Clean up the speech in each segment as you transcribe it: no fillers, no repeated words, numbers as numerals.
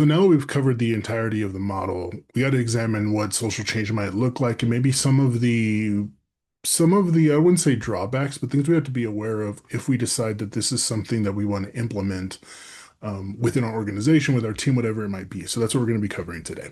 So now that we've covered the entirety of the model, we got to examine what social change might look like and maybe some of the I wouldn't say drawbacks, but things we have to be aware of if we decide that this is something that we want to implement within our organization, with our team, whatever it might be. So that's what we're going to be covering today.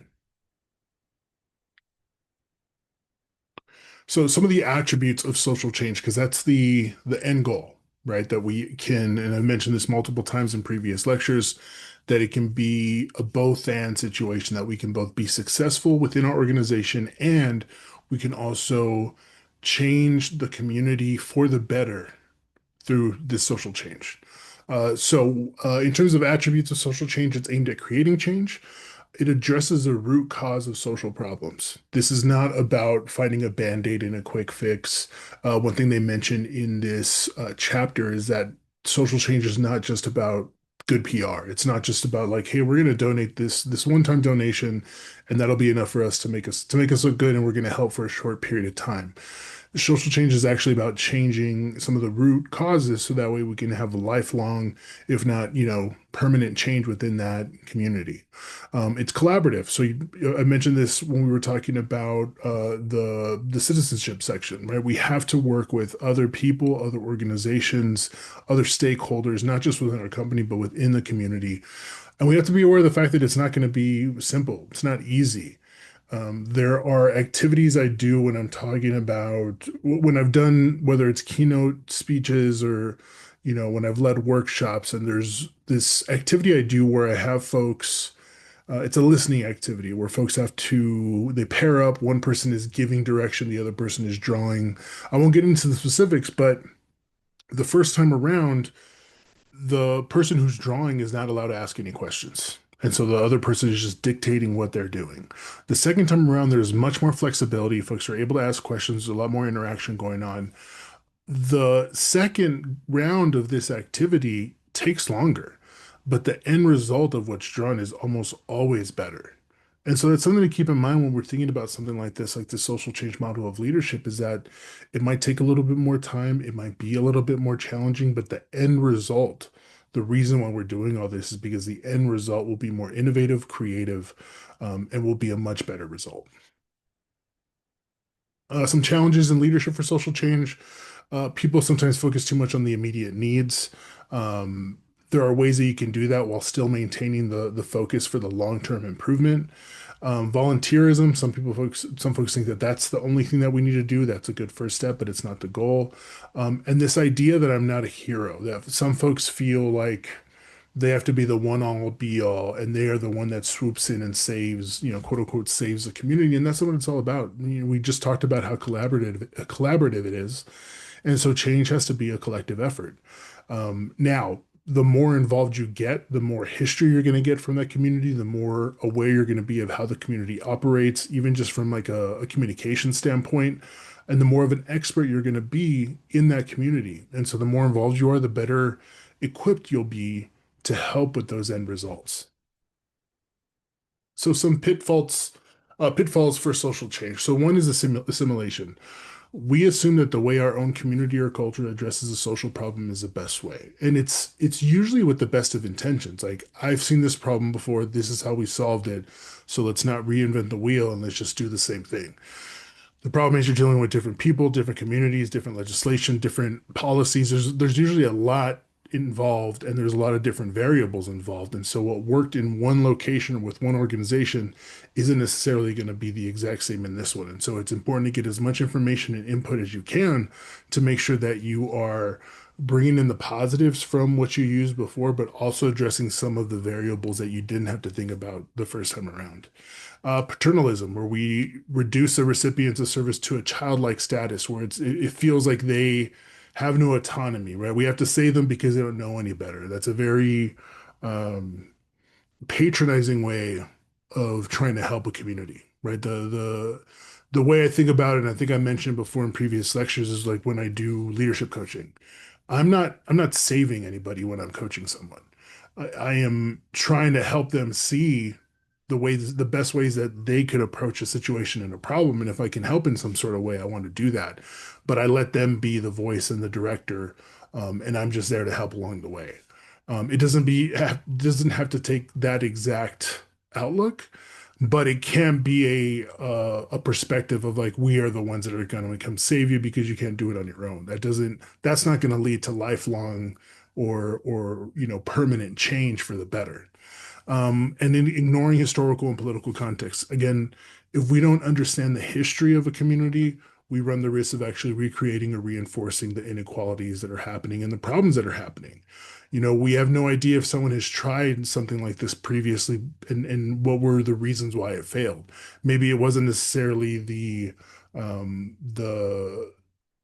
So some of the attributes of social change, because that's the end goal, right? That we can, and I mentioned this multiple times in previous lectures, that it can be a both and situation, that we can both be successful within our organization and we can also change the community for the better through this social change. In terms of attributes of social change, it's aimed at creating change. It addresses the root cause of social problems. This is not about finding a band-aid and a quick fix. One thing they mention in this chapter is that social change is not just about good PR. It's not just about like, hey, we're going to donate this one-time donation, and that'll be enough for us to make us look good, and we're going to help for a short period of time. Social change is actually about changing some of the root causes so that way we can have a lifelong, if not, permanent change within that community. It's collaborative. I mentioned this when we were talking about the citizenship section, right? We have to work with other people, other organizations, other stakeholders, not just within our company, but within the community. And we have to be aware of the fact that it's not going to be simple. It's not easy. There are activities I do when I'm talking about when I've done, whether it's keynote speeches or, when I've led workshops, and there's this activity I do where I have folks, it's a listening activity where folks they pair up, one person is giving direction, the other person is drawing. I won't get into the specifics, but the first time around, the person who's drawing is not allowed to ask any questions. And so the other person is just dictating what they're doing. The second time around, there's much more flexibility. Folks are able to ask questions, there's a lot more interaction going on. The second round of this activity takes longer, but the end result of what's drawn is almost always better. And so that's something to keep in mind when we're thinking about something like the social change model of leadership, is that it might take a little bit more time, it might be a little bit more challenging, but the end result, the reason why we're doing all this is because the end result will be more innovative, creative, and will be a much better result. Some challenges in leadership for social change. People sometimes focus too much on the immediate needs. There are ways that you can do that while still maintaining the focus for the long-term improvement. Volunteerism, some folks think that that's the only thing that we need to do. That's a good first step, but it's not the goal. And this idea that I'm not a hero, that some folks feel like they have to be the one all be all, and they are the one that swoops in and saves, quote unquote, saves the community. And that's not what it's all about. We just talked about how collaborative it is. And so change has to be a collective effort. Now, the more involved you get, the more history you're going to get from that community, the more aware you're going to be of how the community operates, even just from like a communication standpoint. And the more of an expert you're going to be in that community. And so the more involved you are, the better equipped you'll be to help with those end results. So some pitfalls for social change. So one is assimilation. We assume that the way our own community or culture addresses a social problem is the best way. And it's usually with the best of intentions. Like, I've seen this problem before, this is how we solved it. So let's not reinvent the wheel and let's just do the same thing. The problem is you're dealing with different people, different communities, different legislation, different policies. There's usually a lot involved, and there's a lot of different variables involved. And so what worked in one location with one organization isn't necessarily going to be the exact same in this one. And so it's important to get as much information and input as you can to make sure that you are bringing in the positives from what you used before, but also addressing some of the variables that you didn't have to think about the first time around. Paternalism, where we reduce the recipients of service to a childlike status, where it feels like they have no autonomy, right? We have to save them because they don't know any better. That's a very um, patronizing way of trying to help a community, right? The way I think about it, and I think I mentioned before in previous lectures, is like when I do leadership coaching. I'm not saving anybody when I'm coaching someone. I am trying to help them see the best ways that they could approach a situation and a problem. And if I can help in some sort of way, I want to do that. But I let them be the voice and the director, and I'm just there to help along the way. Doesn't have to take that exact outlook, but it can be a perspective of like we are the ones that are going to come save you because you can't do it on your own. That's not going to lead to lifelong or permanent change for the better. And then ignoring historical and political context. Again, if we don't understand the history of a community, we run the risk of actually recreating or reinforcing the inequalities that are happening and the problems that are happening. We have no idea if someone has tried something like this previously and what were the reasons why it failed. Maybe it wasn't necessarily um, the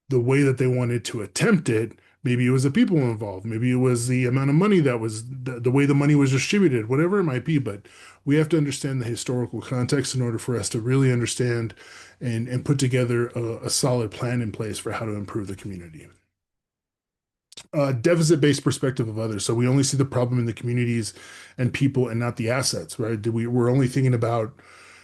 the way that they wanted to attempt it. Maybe it was the people involved. Maybe it was the amount of money that was the way the money was distributed, whatever it might be. But we have to understand the historical context in order for us to really understand and put together a solid plan in place for how to improve the community. Deficit-based perspective of others. So we only see the problem in the communities and people and not the assets, right? We're only thinking about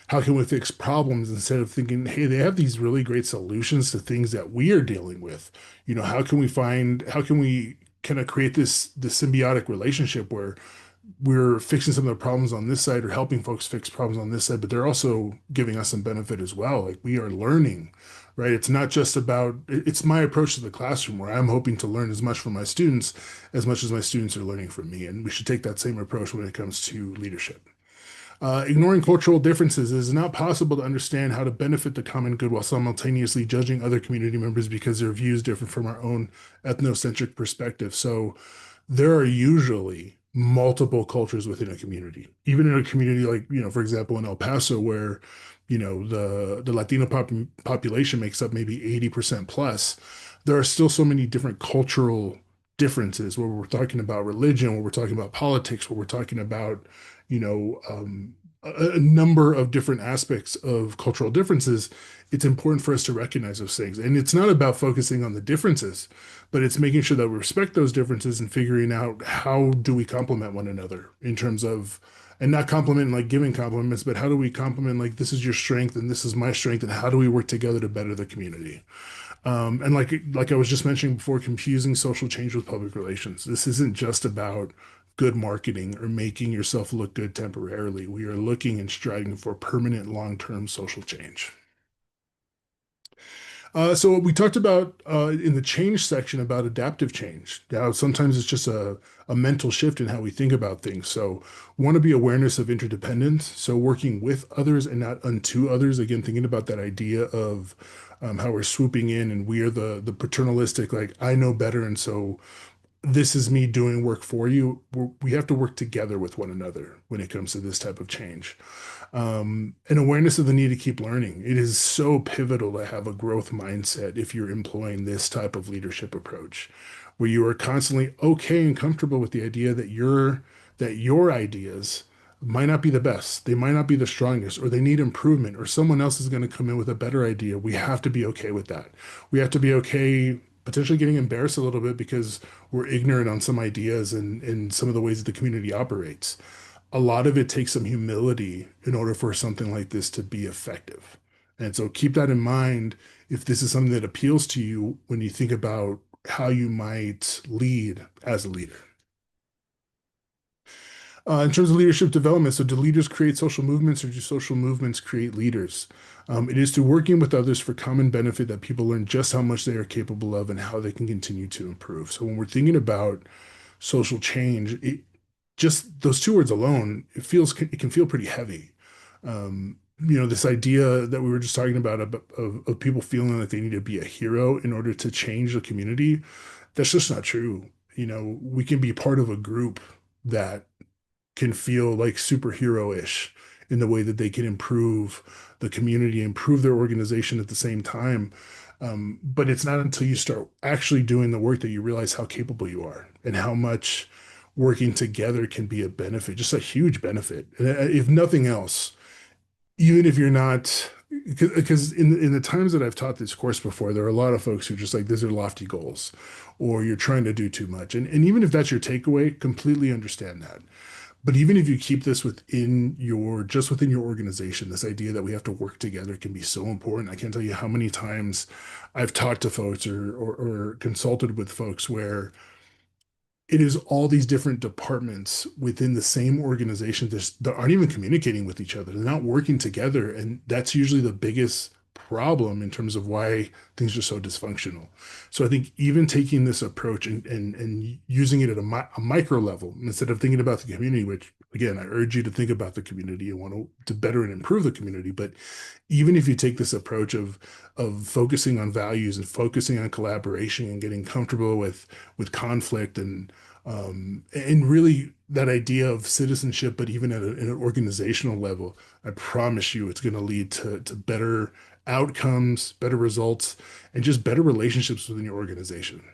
how can we fix problems instead of thinking, hey, they have these really great solutions to things that we are dealing with. How can we kind of create this symbiotic relationship where we're fixing some of the problems on this side or helping folks fix problems on this side, but they're also giving us some benefit as well. Like we are learning, right? It's not just about, it's my approach to the classroom where I'm hoping to learn as much from my students as much as my students are learning from me. And we should take that same approach when it comes to leadership. Ignoring cultural differences. It is not possible to understand how to benefit the common good while simultaneously judging other community members because their views differ from our own ethnocentric perspective. So there are usually multiple cultures within a community, even in a community like, for example, in El Paso, where, the Latino population makes up maybe 80% plus, there are still so many different cultural differences where we're talking about religion, where we're talking about politics, where we're talking about, a number of different aspects of cultural differences. It's important for us to recognize those things. And it's not about focusing on the differences, but it's making sure that we respect those differences and figuring out how do we complement one another in terms of, and not compliment like giving compliments, but how do we complement like this is your strength and this is my strength, and how do we work together to better the community? And like I was just mentioning before, confusing social change with public relations. This isn't just about good marketing or making yourself look good temporarily. We are looking and striving for permanent long-term social change. So we talked about in the change section about adaptive change. Now, sometimes it's just a mental shift in how we think about things. So want to be awareness of interdependence. So working with others and not unto others. Again, thinking about that idea of how we're swooping in and we are the paternalistic, like I know better. And so this is me doing work for you. We have to work together with one another when it comes to this type of change. An awareness of the need to keep learning. It is so pivotal to have a growth mindset if you're employing this type of leadership approach, where you are constantly okay and comfortable with the idea that your ideas might not be the best, they might not be the strongest, or they need improvement, or someone else is going to come in with a better idea. We have to be okay with that. We have to be okay potentially getting embarrassed a little bit because we're ignorant on some ideas and some of the ways that the community operates. A lot of it takes some humility in order for something like this to be effective. And so keep that in mind if this is something that appeals to you when you think about how you might lead as a leader. In terms of leadership development, so do leaders create social movements or do social movements create leaders? It is through working with others for common benefit that people learn just how much they are capable of and how they can continue to improve. So when we're thinking about social change, just those two words alone, it can feel pretty heavy. This idea that we were just talking about of people feeling like they need to be a hero in order to change the community, that's just not true. We can be part of a group that can feel like superhero-ish in the way that they can improve the community, improve their organization at the same time. But it's not until you start actually doing the work that you realize how capable you are and how much working together can be a benefit, just a huge benefit. And if nothing else, even if you're not, because in the times that I've taught this course before, there are a lot of folks who just like, these are lofty goals, or you're trying to do too much. And even if that's your takeaway, completely understand that. But even if you keep this within your organization, this idea that we have to work together can be so important. I can't tell you how many times I've talked to folks or consulted with folks where it is all these different departments within the same organization that aren't even communicating with each other. They're not working together. And that's usually the biggest problem in terms of why things are so dysfunctional. So I think even taking this approach and using it at a micro level, instead of thinking about the community, which again, I urge you to think about the community and want to better and improve the community. But even if you take this approach of focusing on values and focusing on collaboration and getting comfortable with conflict and really that idea of citizenship, but even at an organizational level, I promise you it's going to lead to better outcomes, better results, and just better relationships within your organization.